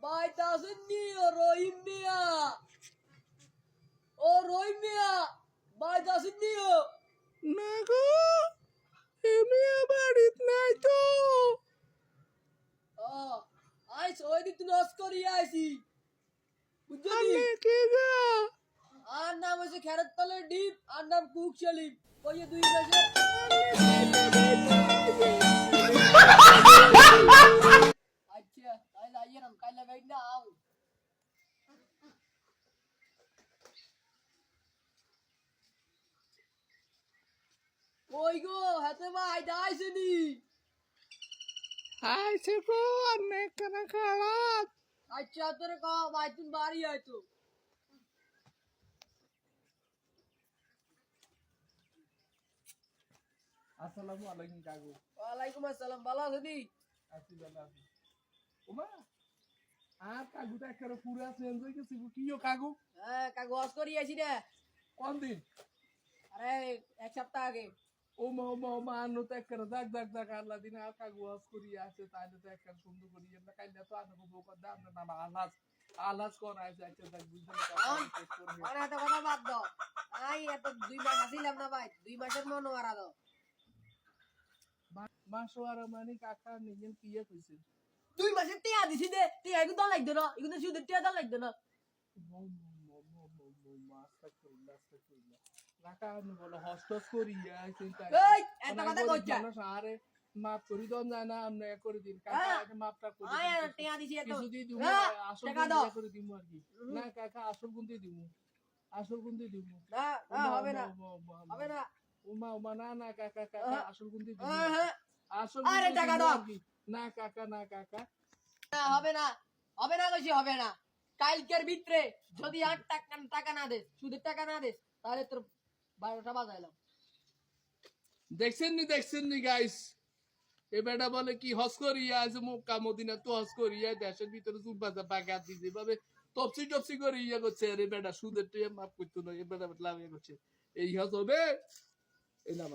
পাইতাছেন নি ও রহিম মিয়া? ও রহিম মিয়া পাইতাছেন নি ও? না গো, এমনি বাড়িত নাই তো। আইস ওই দিক তুই নস করিয়া আইসি বুঝলি? আমি কি গো? আর নাম হচ্ছে খেরত তলের ডিপ, আর নাম কুক সেলিম। কইয়ে দুই পাশে আচ্ছা তাই যাইয়ে নাম কাইলা গাইড না আও। কই গো হাতে ভাই দাইছনি? আইছে গো, অনেক কানা খারাপ। আচ্ছা তোরে কও ভাই তুমি বাড়ি আইতো। আসসালামু আলাইকুম কাকু। ওয়ালাইকুম আসসালাম, ভালো আছেন? আছি ভালো আছি। ওমা, আর কাকুটা একেবারে পুরা চেঞ্জ হয়ে গেছে গো। কিও কাকু? হ্যাঁ কাগজ করিয়ে আইছি রে। কোন দিন? আরে এক সপ্তাহ আগে। ওমা আনো তো একেবারে দাগ আল্লাহ দিন আর কাকু ওয়াজ করিয়া আছে, তাইলে তো একেবারে সুন্দর করিয়া না কাইলে তো আনো বউ কথা আপনার নাম আলাজ কোন আছে আচ্ছা দেখ বুঝতে আরে এত কথা বাদ দাও। আই এত 2 মাস আসিলাম না ভাই, 2 মাসের মন মারা দাও। মাসোয়ারা মানে কাকা নিজেন কিয়া কইছে? 2 মাসের টিয়া দিছি দে, টিয়া এগুলো দাও লাগতো না, এগুলো শুধু টিয়া দাও লাগতো না। কাকা আমি বলো হস্টস করিয়া চিন্তা এই এত কথা কইছা। আরে মাপ করি দন যায় না আমরা করে দিন কাকা এটা মাপটা করে আয় আর টিয়া দিছি এত। কিছু দিয়ে দিমু আসল টাকা দাও। করে দিমু আর কি না কাকা আসল গুণ দিয়ে দিমু না হবে না, হবে না। উমা না কাকা আসল গুণ দিয়ে দিমু আসল আরে টাকা দাও। না কাকা না হবে না, হবে না কইছি হবে না। কালকের ভিতরে যদি 8 টাকা না দে, সুদের টাকা না দে, তাহলে তোর 12টা বাজাইলাম। দেখছেন নি গাইস এ বেটা বলে কি হস করিয়া আছে মক্কা মদিনা তো হস করিয়া দেশের ভিতরে জুব্বাটা বাগাত দিছে ভাবে টপসি করে ইয়া করছে রে বেটা সুদের টিয়া মাফ করতে না এ বেটা লাভ করছে এই হস হবে এই না